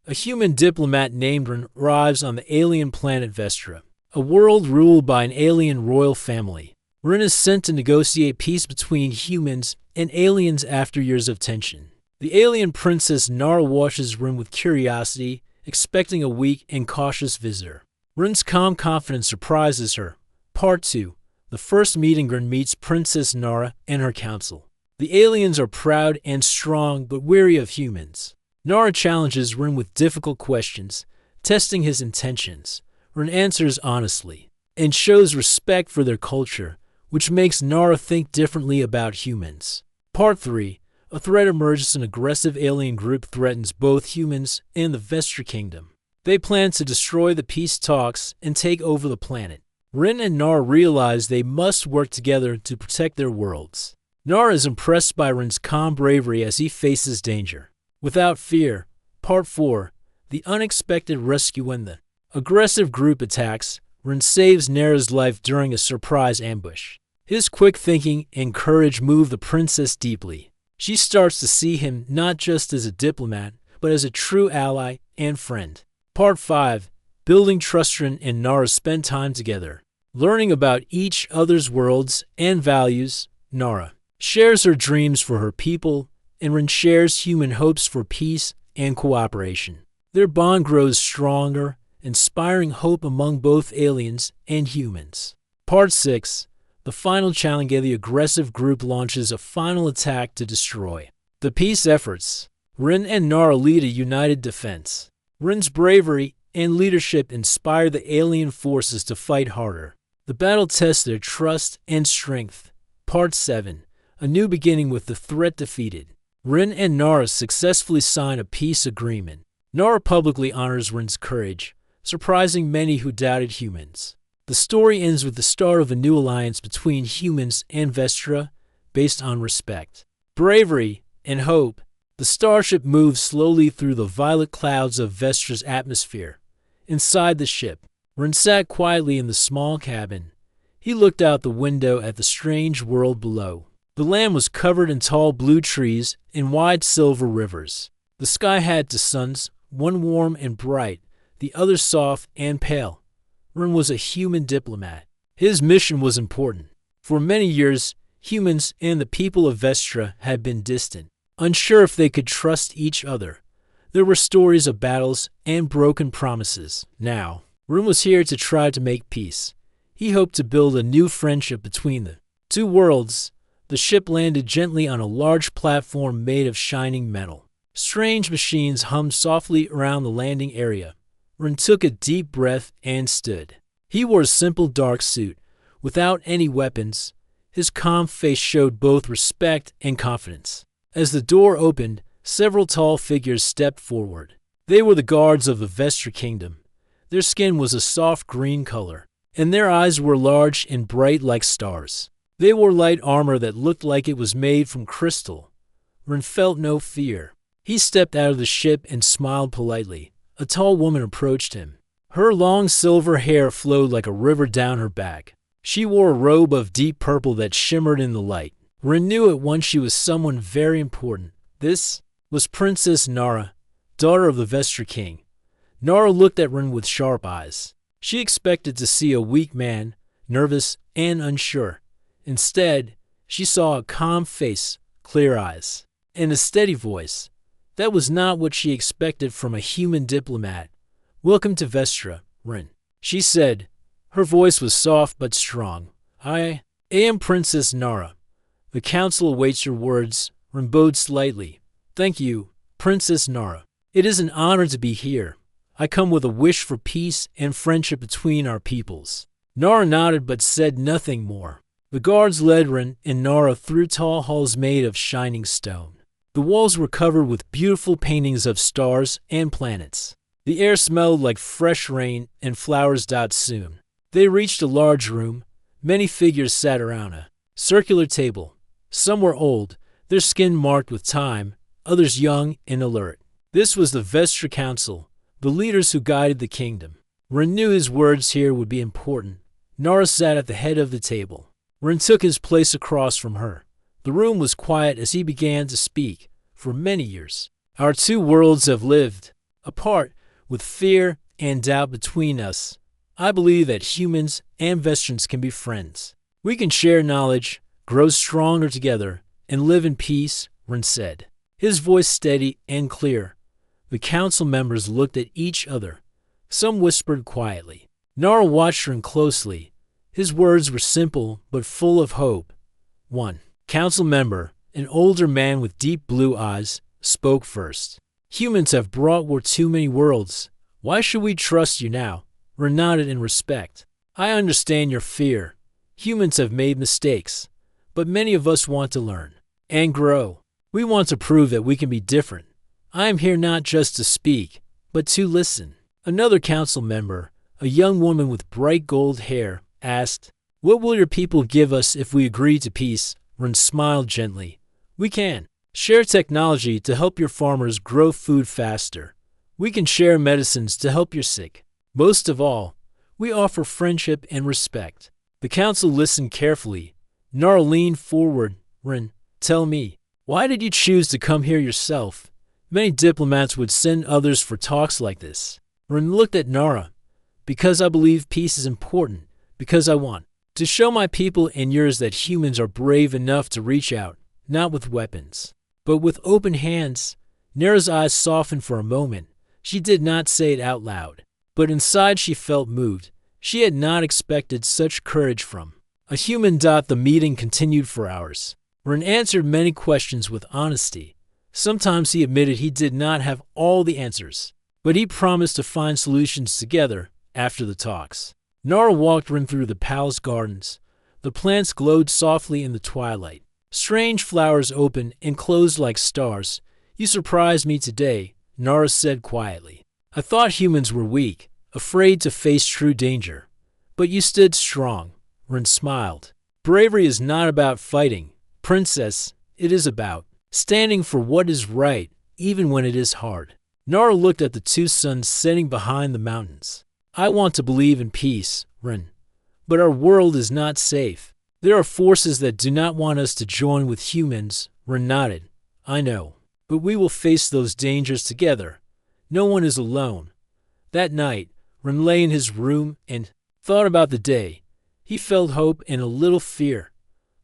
A human diplomat named Ren arrives on the alien planet Vestra, a world ruled by an alien royal family. Ren is sent to negotiate peace between humans and aliens after years of tension. The alien princess Nara watches Ren with curiosity, expecting a weak and cautious visitor. Ren's calm confidence surprises her. Part 2. The first meeting. Ren meets Princess Nara and her council. The aliens are proud and strong but wary of humans. Nara challenges Ren with difficult questions, testing his intentions. Ren answers honestly and shows respect for their culture, which makes Nara think differently about humans. Part 3. A threat emerges. An aggressive alien group threatens both humans and the Vestra Kingdom. They plan to destroy the peace talks and take over the planet. Ren and Nara realize they must work together to protect their worlds. Nara is impressed by Ren's calm bravery as he faces danger. Without fear. Part 4. The unexpected rescue. When the aggressive group attacks, Ren saves Nara's life during a surprise ambush. His quick thinking and courage move the princess deeply. She starts to see him not just as a diplomat, but as a true ally and friend. Part 5. Building trust. Ren and Nara spend time together, learning about each other's worlds and values. Nara shares her dreams for her people, and Ren shares human hopes for peace and cooperation. Their bond grows stronger, inspiring hope among both aliens and humans. Part 6. The final challenge. The aggressive group launches a final attack to destroy the peace efforts. Ren and Nara lead a united defense. Ren's bravery and leadership inspire the alien forces to fight harder. The battle tests their trust and strength. Part 7. A new beginning. With the threat defeated, Ren and Nara successfully sign a peace agreement. Nara publicly honors Ren's courage, surprising many who doubted humans. The story ends with the start of a new alliance between humans and Vestra, based on respect, bravery, and hope. The starship moves slowly through the violet clouds of Vestra's atmosphere. Inside the ship, Ren sat quietly in the small cabin. He looked out the window at the strange world below. The land was covered in tall blue trees and wide silver rivers. The sky had two suns, one warm and bright, the other soft and pale. Ren was a human diplomat. His mission was important. For many years, humans and the people of Vestra had been distant, unsure if they could trust each other. There were stories of battles and broken promises. Now, Ren was here to try to make peace. He hoped to build a new friendship between the two worlds. The ship landed gently on a large platform made of shining metal. Strange machines hummed softly around the landing area. Ren took a deep breath and stood. He wore a simple dark suit, without any weapons. His calm face showed both respect and confidence. As the door opened, several tall figures stepped forward. They were the guards of the Vestra Kingdom. Their skin was a soft green color, and their eyes were large and bright like stars. They wore light armor that looked like it was made from crystal. Ren felt no fear. He stepped out of the ship and smiled politely. A tall woman approached him. Her long silver hair flowed like a river down her back. She wore a robe of deep purple that shimmered in the light. Ren knew at once she was someone very important. This was Princess Nara, daughter of the Vestra King. Nara looked at Ren with sharp eyes. She expected to see a weak man, nervous and unsure. Instead, she saw a calm face, clear eyes, and a steady voice. That was not what she expected from a human diplomat. "Welcome to Vestra, Ren," she said. Her voice was soft but strong. "I am Princess Nara. The council awaits your words." Ren bowed slightly. "Thank you, Princess Nara. It is an honor to be here. I come with a wish for peace and friendship between our peoples." Nara nodded but said nothing more. The guards led Ren and Nara through tall halls made of shining stone. The walls were covered with beautiful paintings of stars and planets. The air smelled like fresh rain and flowers. Soon, they reached a large room. Many figures sat around a circular table. Some were old, their skin marked with time, others young and alert. This was the Vestra Council, the leaders who guided the kingdom. Ren knew his words here would be important. Nara sat at the head of the table. Ren took his place across from her. The room was quiet as he began to speak. "For many years, our two worlds have lived apart, with fear and doubt between us. I believe that humans and veterans can be friends. We can share knowledge, grow stronger together, and live in peace, Ren said, his voice steady and clear. The council members looked at each other. Some whispered quietly. Nara watched Ren closely. His words were simple but full of hope. One council member, an older man with deep blue eyes, spoke first. Humans have brought war to many worlds. Why should we trust you now? Ren nodded in respect. I understand your fear. Humans have made mistakes, but many of us want to learn and grow. We want to prove that we can be different. I am here not just to speak, but to listen. Another council member, a young woman with bright gold hair, asked, What will your people give us if we agree to peace? Ren smiled gently. We can share technology to help your farmers grow food faster. We can share medicines to help your sick. Most of all, we offer friendship and respect. The council listened carefully. Nara leaned forward. Ren, tell me, why did you choose to come here yourself? Many diplomats would send others for talks like this. Ren looked at Nara. Because I believe peace is important. Because I want to show my people and yours that humans are brave enough to reach out, not with weapons, but with open hands. Nara's eyes softened for a moment. She did not say it out loud, but inside she felt moved. She had not expected such courage from a human. The meeting continued for hours. Ren answered many questions with honesty. Sometimes he admitted he did not have all the answers, but he promised to find solutions together after the talks. Nara walked Ren through the palace gardens. The plants glowed softly in the twilight. Strange flowers opened and closed like stars. You surprised me today, Nara said quietly. I thought humans were weak, afraid to face true danger. But you stood strong, Ren smiled. Bravery is not about fighting, Princess. It is about standing for what is right, even when it is hard. Nara looked at the two suns setting behind the mountains. I want to believe in peace, Ren. But our world is not safe. There are forces that do not want us to join with humans, Ren nodded. I know. But we will face those dangers together. No one is alone. That night, Ren lay in his room and thought about the day. He felt hope and a little fear.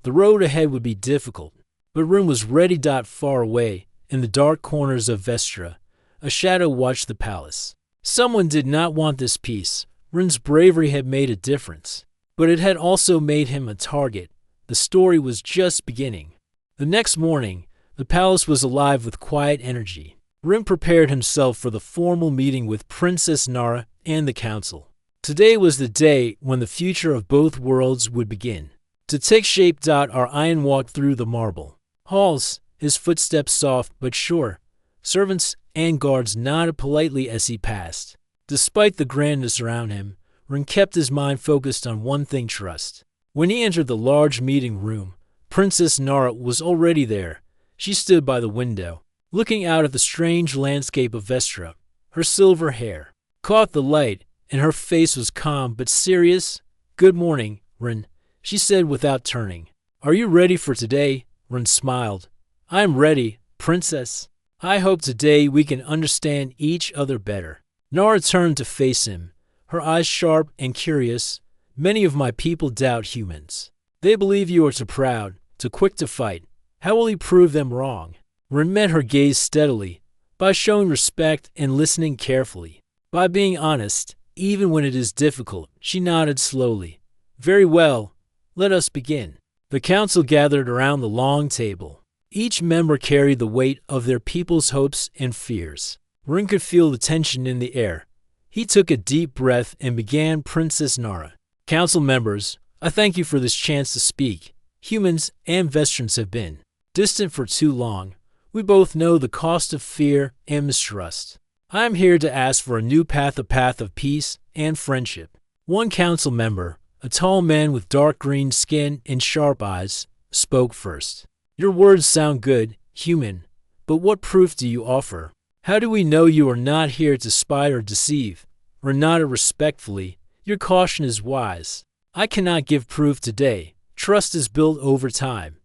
The road ahead would be difficult, but Ren was ready. Far away, in the dark corners of Vestra, a shadow watched the palace. Someone did not want this peace. Ren's bravery had made a difference, but it had also made him a target. The story was just beginning. The next morning, the palace was alive with quiet energy. Ren prepared himself for the formal meeting with Princess Nara and the council. Today was the day when the future of both worlds would begin to take shape. Our Iron walked through the marble halls, his footsteps soft but sure. Servants and guards nodded politely as he passed. Despite the grandness around him, Ren kept his mind focused on one thing: trust. When he entered the large meeting room, Princess Nara was already there. She stood by the window, looking out at the strange landscape of Vestra. Her silver hair caught the light, and her face was calm but serious. Good morning, Ren, she said without turning. Are you ready for today? Ren smiled. I am ready, Princess. I hope today we can understand each other better. Nara turned to face him, her eyes sharp and curious. Many of my people doubt humans. They believe you are too proud, too quick to fight. How will you prove them wrong? Ren met her gaze steadily, by showing respect and listening carefully. By being honest, even when it is difficult. She nodded slowly. Very well, let us begin. The council gathered around the long table. Each member carried the weight of their people's hopes and fears. Ren could feel the tension in the air. He took a deep breath and began. Princess Nara. Council members, I thank you for this chance to speak. Humans and veterans have been distant for too long. We both know the cost of fear and mistrust. I am here to ask for a new path, a path of peace and friendship. One council member, a tall man with dark green skin and sharp eyes, spoke first. Your words sound good, human, but what proof do you offer? How do we know you are not here to spy or deceive? Ren nodded respectfully. Your caution is wise. I cannot give proof today. Trust is built over time,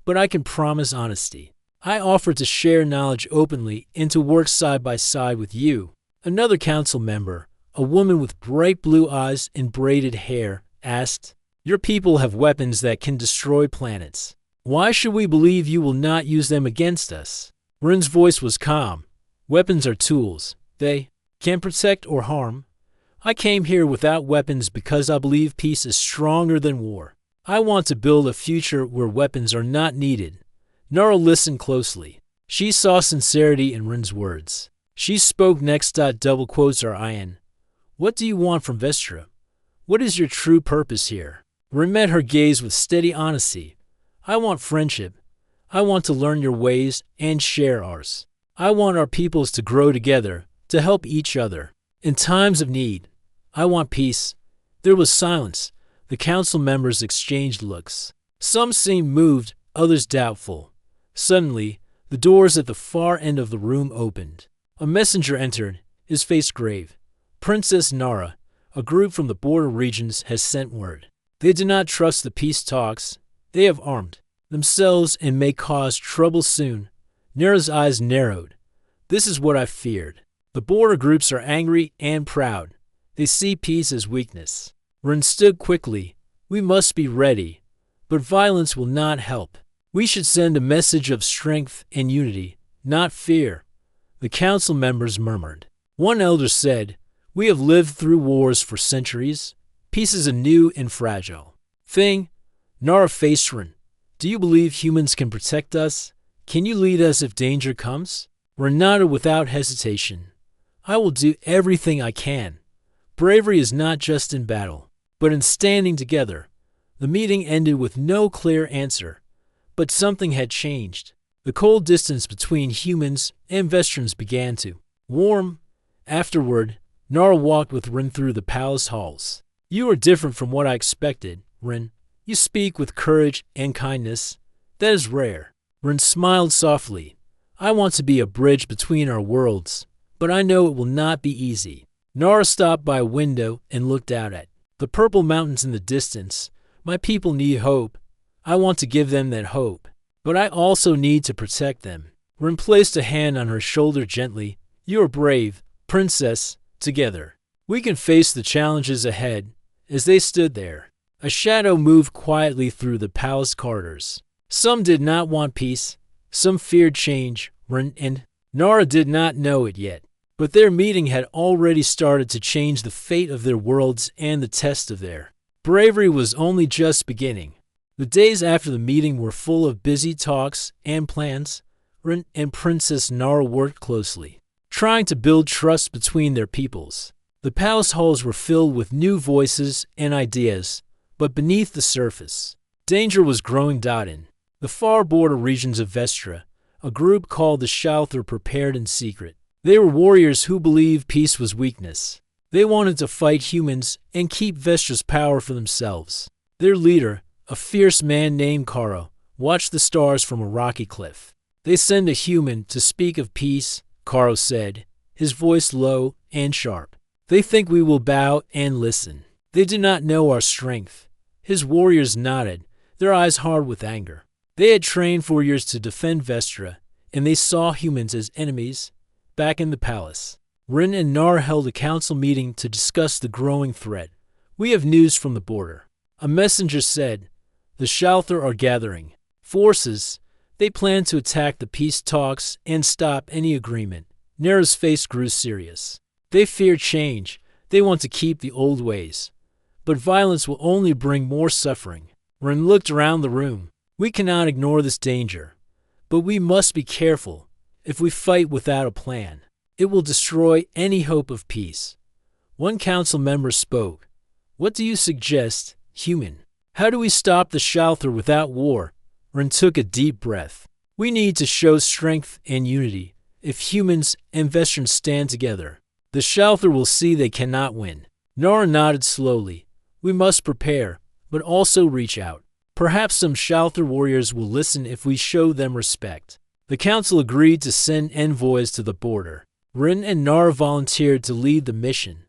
but I can promise honesty. I offer to share knowledge openly and to work side by side with you. Another council member, a woman with bright blue eyes and braided hair, asked, "Your people have weapons that can destroy planets. Why should we believe you will not use them against us?" Rin's voice was calm. "Weapons are tools. They can protect or harm. I came here without weapons because I believe peace is stronger than war. I want to build a future where weapons are not needed." Nara listened closely. She saw sincerity in Rin's words. She spoke next. Double quotes are in. "What do you want from Vestra? What is your true purpose here?" Rin met her gaze with steady honesty. "I want friendship. I want to learn your ways and share ours. I want our peoples to grow together, to help each other in times of need. I want peace." There was silence. The council members exchanged looks. Some seemed moved, others doubtful. Suddenly, the doors at the far end of the room opened. A messenger entered, his face grave. "Princess Nara, a group from the border regions has sent word. They do not trust the peace talks. They have armed themselves and may cause trouble soon." Nara's eyes narrowed. "This is what I feared. The border groups are angry and proud. They see peace as weakness." Rin stood quickly. "We must be ready, but violence will not help. We should send a message of strength and unity, not fear." The council members murmured. One elder said, "We have lived through wars for centuries. Peace is a new and fragile thing." Nara faced Rin. "Do you believe humans can protect us? Can you lead us if danger comes?" Rin nodded without hesitation. "I will do everything I can. Bravery is not just in battle, but in standing together." The meeting ended with no clear answer, but something had changed. The cold distance between humans and Vestrans began to warm. Afterward, Nara walked with Rin through the palace halls. "You are different from what I expected, Rin. You speak with courage and kindness. That is rare." Rin smiled softly. "I want to be a bridge between our worlds, but I know it will not be easy." Nara stopped by a window and looked out at the purple mountains in the distance. "My people need hope. I want to give them that hope, but I also need to protect them." Rin placed a hand on her shoulder gently. "You are brave, princess. Together, we can face the challenges ahead." As they stood there, a shadow moved quietly through the palace corridors. Some did not want peace. Some feared change. Rin and Nara did not know it yet, but their meeting had already started to change the fate of their worlds and the test of their bravery was only just beginning. The days after the meeting were full of busy talks and plans. Rin and Princess Nara worked closely, trying to build trust between their peoples. The palace halls were filled with new voices and ideas, but beneath the surface, danger was growing. In the far border regions of Vestra, a group called the Shalthar prepared in secret. They were warriors who believed peace was weakness. They wanted to fight humans and keep Vestra's power for themselves. Their leader, a fierce man named Karo, watched the stars from a rocky cliff. "They send a human to speak of peace," Karo said, his voice low and sharp. "They think we will bow and listen. They do not know our strength." His warriors nodded, their eyes hard with anger. They had trained for years to defend Vestra, and they saw humans as enemies. Back in the palace, Rin and Nara held a council meeting to discuss the growing threat. "We have news from the border," a messenger said. "The Shalthar are gathering forces. They plan to attack the peace talks and stop any agreement." Nara's face grew serious. "They fear change. They want to keep the old ways. But violence will only bring more suffering." Rin looked around the room. "We cannot ignore this danger, but we must be careful. If we fight without a plan, it will destroy any hope of peace." One council member spoke. "What do you suggest, human? How do we stop the Shalthar without war?" Rin took a deep breath. "We need to show strength and unity. If humans and Vestrans stand together, the Shalthar will see they cannot win." Nara nodded slowly. "We must prepare, but also reach out. Perhaps some Shalthar warriors will listen if we show them respect." The council agreed to send envoys to the border. Rin and Nara volunteered to lead the mission.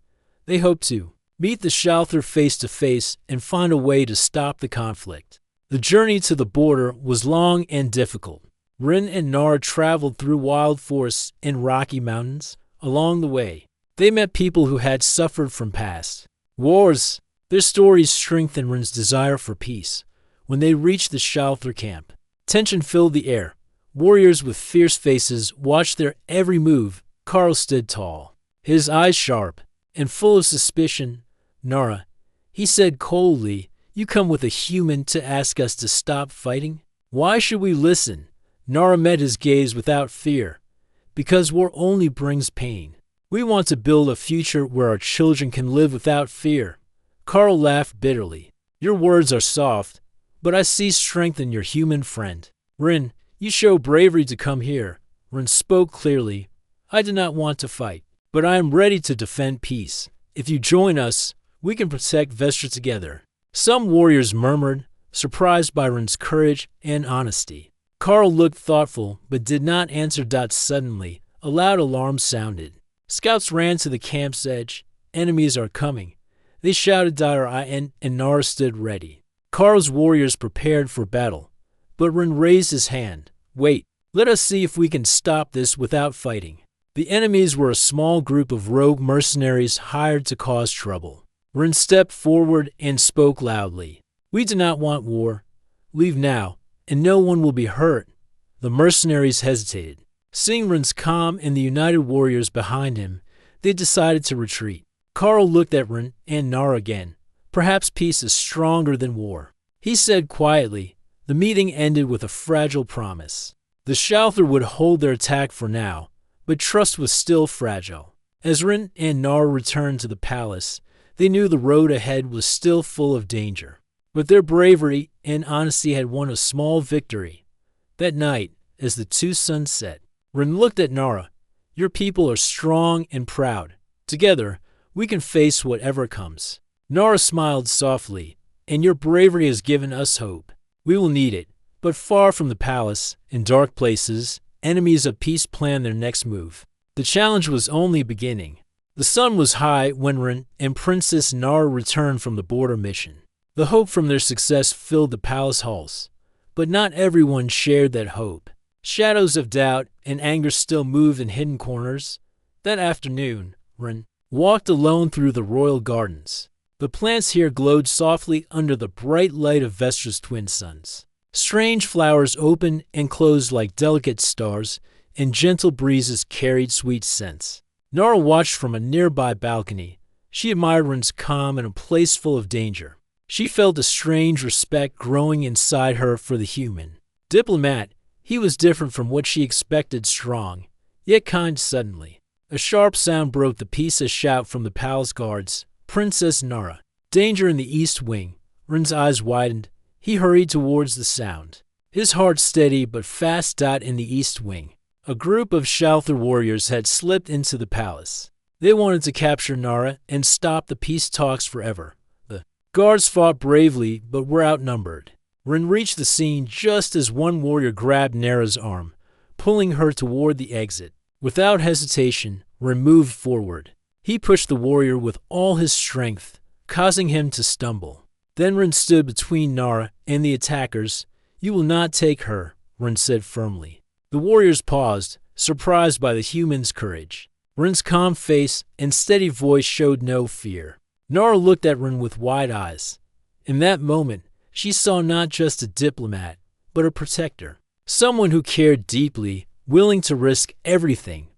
They hoped to meet the Shalthar face to face and find a way to stop the conflict. The journey to the border was long and difficult. Rin and Nara traveled through wild forests and rocky mountains. Along the way, They met people who had suffered from past wars. Their stories strengthened Ren's desire for peace. When they reached the Shalthar camp, tension filled the air. Warriors with fierce faces watched their every move. Carl stood tall, his eyes sharp and full of suspicion. "Nara," he said coldly, "you come with a human to ask us to stop fighting? Why should we listen?" Nara met his gaze without fear. "Because war only brings pain. We want to build a future where our children can live without fear." Carl laughed bitterly. "Your words are soft, but I see strength in your human friend. Ren, you show bravery to come here." Ren spoke clearly. "I do not want to fight, but I am ready to defend peace. If you join us, we can protect Vestra together." Some warriors murmured, surprised by Ren's courage and honesty. Carl looked thoughtful, but did not answer. Suddenly, a loud alarm sounded. Scouts ran to the camp's edge. "Enemies are coming," they shouted. And Nara stood ready. Carl's warriors prepared for battle, but Ren raised his hand. "Wait, let us see if we can stop this without fighting." The enemies were a small group of rogue mercenaries hired to cause trouble. Ren stepped forward and spoke loudly. "We do not want war. Leave now, and no one will be hurt." The mercenaries hesitated. Seeing Ren's calm and the united warriors behind him, they decided to retreat. Carl looked at Ren and Nara again. "Perhaps peace is stronger than war," he said quietly. The meeting ended with a fragile promise. The Shalthar would hold their attack for now, but trust was still fragile. As Ren and Nara returned to the palace, they knew the road ahead was still full of danger. But their bravery and honesty had won a small victory. That night, as the two suns set, Ren looked at Nara. "Your people are strong and proud. Together, we can face whatever comes." Nara smiled softly. "And your bravery has given us hope. We will need it." But far from the palace, in dark places, enemies of peace planned their next move. The challenge was only beginning. The sun was high when Ren and Princess Nara returned from the border mission. The hope from their success filled the palace halls. But not everyone shared that hope. Shadows of doubt and anger still moved in hidden corners. That afternoon, Ren walked alone through the royal gardens. The plants here glowed softly under the bright light of Vestra's twin suns. Strange flowers opened and closed like delicate stars, and gentle breezes carried sweet scents. Nara watched from a nearby balcony. She admired Ren's calm in a place full of danger. She felt a strange respect growing inside her for the human. Diplomat, he was different from what she expected, strong, yet kind. Suddenly, a sharp sound broke the peace, a shout from the palace guards. "Princess Nara, danger in the east wing." Ren's eyes widened. He hurried towards the sound, his heart steady but fast. In the east wing, a group of Shalthar warriors had slipped into the palace. They wanted to capture Nara and stop the peace talks forever. The guards fought bravely but were outnumbered. Ren reached the scene just as one warrior grabbed Nara's arm, pulling her toward the exit. Without hesitation, Ren moved forward. He pushed the warrior with all his strength, causing him to stumble. Then Ren stood between Nara and the attackers. "You will not take her," Ren said firmly. The warriors paused, surprised by the human's courage. Ren's calm face and steady voice showed no fear. Nara looked at Ren with wide eyes. In that moment, she saw not just a diplomat, but a protector. Someone who cared deeply, willing to risk everything.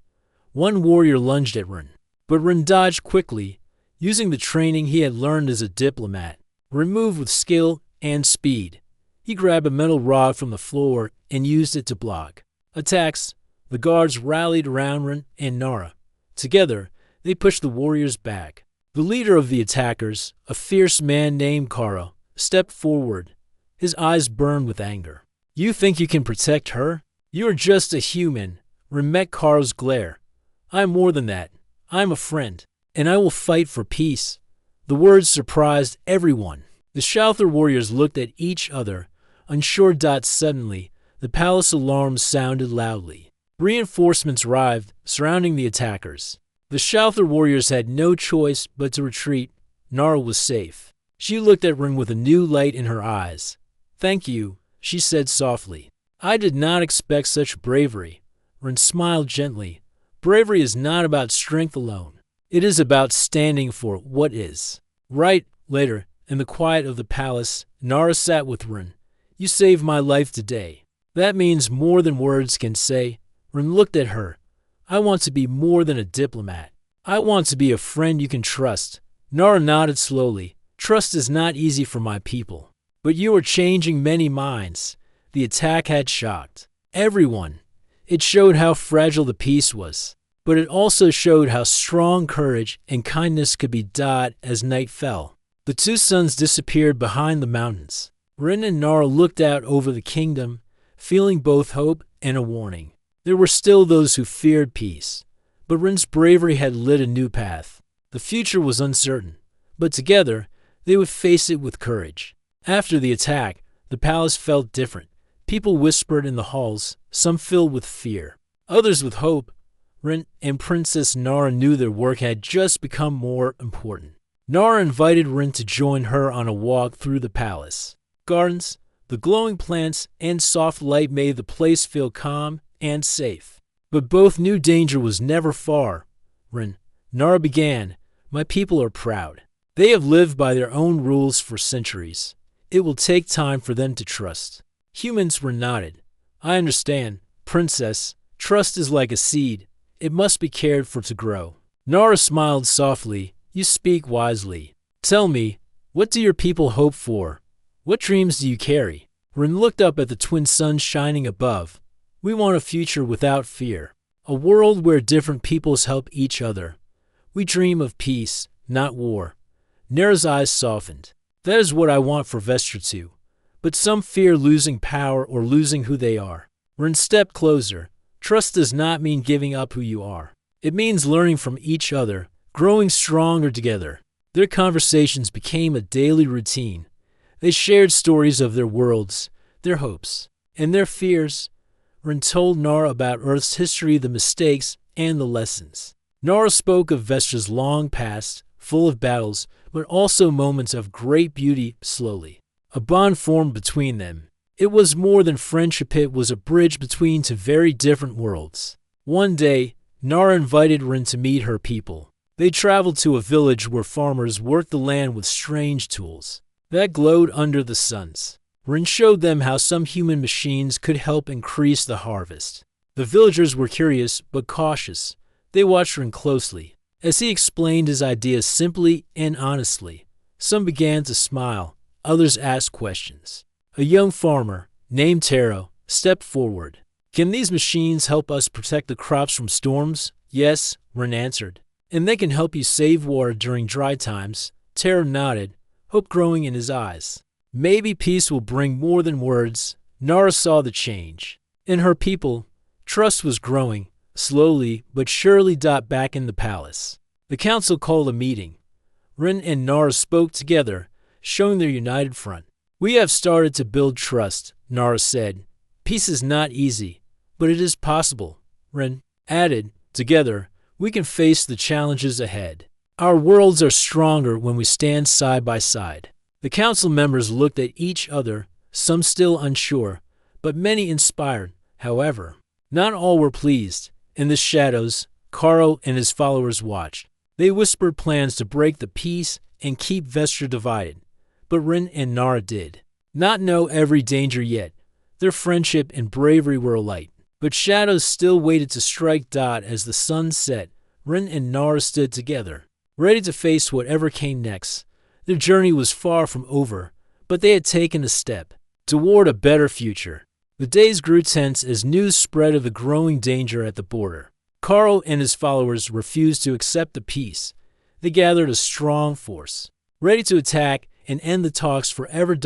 One warrior lunged at Ren, but Ren dodged quickly, using the training he had learned as a diplomat. Ren moved with skill and speed. He grabbed a metal rod from the floor and used it to block attacks. The guards rallied around Ren and Nara. Together, they pushed the warriors back. The leader of the attackers, a fierce man named Kara, stepped forward. His eyes burned with anger. "You think you can protect her? You are just a human." Ren met Kara's glare. "I am more than that. I am a friend, and I will fight for peace." The words surprised everyone. The Shalthar warriors looked at each other, unsure. Suddenly, the palace alarm sounded loudly. Reinforcements arrived, surrounding the attackers. The Shalthar warriors had no choice but to retreat. Nara was safe. She looked at Ren with a new light in her eyes. "Thank you," she said softly. "I did not expect such bravery." Ren smiled gently. "Bravery is not about strength alone. It is about standing for what is. Right later, in the quiet of the palace, Nara sat with Rin. You saved my life today. That means more than words can say. Rin looked at her. I want to be more than a diplomat. I want to be a friend you can trust. Nara nodded slowly. Trust is not easy for my people. But you are changing many minds. The attack had shocked everyone. It showed how fragile the peace was. But it also showed how strong courage and kindness could be as night fell. The two suns disappeared behind the mountains. Rin and Nara looked out over the kingdom, feeling both hope and a warning. There were still those who feared peace, but Rin's bravery had lit a new path. The future was uncertain, but together they would face it with courage. After the attack, the palace felt different. People whispered in the halls, some filled with fear, others with hope. Rin and Princess Nara knew their work had just become more important. Nara invited Rin to join her on a walk through the palace. Gardens, the glowing plants, and soft light made the place feel calm and safe. But both knew danger was never far. Nara began, my people are proud. They have lived by their own rules for centuries. It will take time for them to trust. Humans were nodded. I understand, Princess. Trust is like a seed. It must be cared for to grow. Nara smiled softly. You speak wisely. Tell me, what do your people hope for? What dreams do you carry? Rin looked up at the twin suns shining above. We want a future without fear. A world where different peoples help each other. We dream of peace, not war. Nara's eyes softened. That is what I want for Vestra too. But some fear losing power or losing who they are. Rin stepped closer. Trust does not mean giving up who you are. It means learning from each other, growing stronger together. Their conversations became a daily routine. They shared stories of their worlds, their hopes, and their fears. Rin told Nara about Earth's history, the mistakes, and the lessons. Nara spoke of Vestra's long past, full of battles, but also moments of great beauty. Slowly, a bond formed between them. It was more than friendship, it was a bridge between two very different worlds. One day, Nara invited Rin to meet her people. They traveled to a village where farmers worked the land with strange tools that glowed under the suns. Rin showed them how some human machines could help increase the harvest. The villagers were curious but cautious. They watched Rin closely. As he explained his ideas simply and honestly, some began to smile, others asked questions. A young farmer, named Taro, stepped forward. Can these machines help us protect the crops from storms? Yes, Rin answered. And they can help you save water during dry times. Taro nodded, hope growing in his eyes. Maybe peace will bring more than words. Nara saw the change. In her people, trust was growing, slowly but surely. Back in the palace, the council called a meeting. Rin and Nara spoke together, showing their united front. We have started to build trust, Nara said. Peace is not easy, but it is possible. Rin added, together, we can face the challenges ahead. Our worlds are stronger when we stand side by side. The council members looked at each other, some still unsure, but many inspired. However, not all were pleased. In the shadows, Karo and his followers watched. They whispered plans to break the peace and keep Vestra divided. But Rin and Nara did not know every danger yet. Their friendship and bravery were alight. But shadows still waited to strike. As the sun set, Rin and Nara stood together, ready to face whatever came next. Their journey was far from over, but they had taken a step toward a better future. The days grew tense as news spread of the growing danger at the border. Karo and his followers refused to accept the peace. They gathered a strong force, ready to attack and end the talks forever.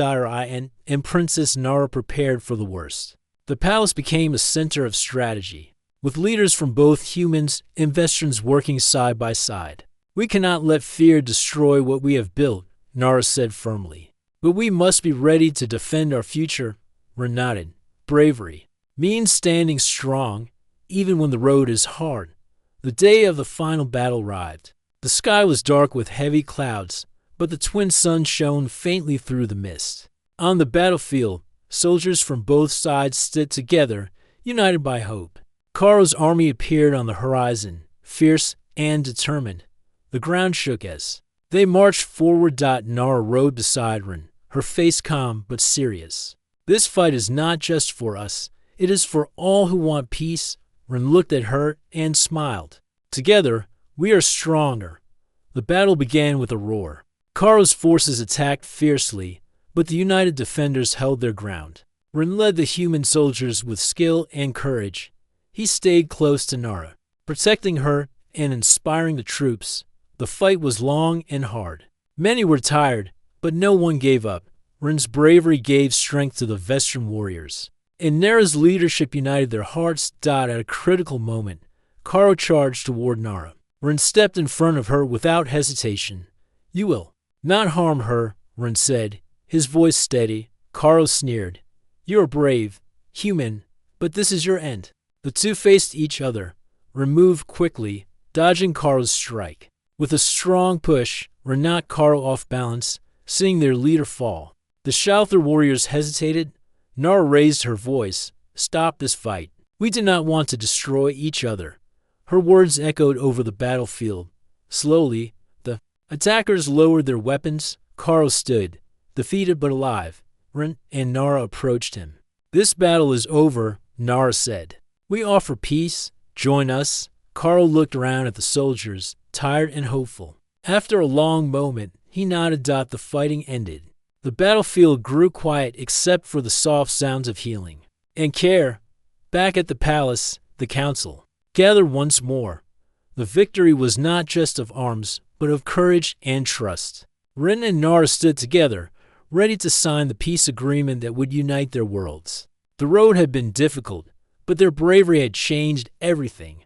And Princess Nara prepared for the worst. The palace became a center of strategy, with leaders from both humans and Vestrans working side by side. We cannot let fear destroy what we have built, Nara said firmly. But we must be ready to defend our future. Rin nodded. Bravery means standing strong, even when the road is hard. The day of the final battle arrived. The sky was dark with heavy clouds, but the twin suns shone faintly through the mist. On the battlefield, soldiers from both sides stood together, united by hope. Karo's army appeared on the horizon, fierce and determined. The ground shook as they marched forward. Nara rode beside Ren, her face calm but serious. This fight is not just for us, it is for all who want peace. Ren looked at her and smiled. Together, we are stronger. The battle began with a roar. Karo's forces attacked fiercely, but the united defenders held their ground. Ren led the human soldiers with skill and courage. He stayed close to Nara, protecting her and inspiring the troops. The fight was long and hard. Many were tired, but no one gave up. Ren's bravery gave strength to the Vestran warriors, and Nara's leadership united their hearts. At a critical moment, Karo charged toward Nara. Ren stepped in front of her without hesitation. "You will not harm her," Ren said, his voice steady. Karo sneered. "You are brave, human, but this is your end." The two faced each other. Ren moved quickly, dodging Karo's strike. With a strong push, Ren knocked Karo off balance, seeing their leader fall. The Shalthar warriors hesitated. Nara raised her voice. "Stop this fight. We do not want to destroy each other." Her words echoed over the battlefield. Slowly, the attackers lowered their weapons. Karo stood, defeated but alive. Ren and Nara approached him. "This battle is over," Nara said. "We offer peace. Join us." Karo looked around at the soldiers, tired and hopeful. After a long moment, he nodded. The fighting ended. The battlefield grew quiet except for the soft sounds of healing and care. Back at the palace, the council gathered once more. The victory was not just of arms, but of courage and trust. Ren and Nara stood together, ready to sign the peace agreement that would unite their worlds. The road had been difficult, but their bravery had changed everything.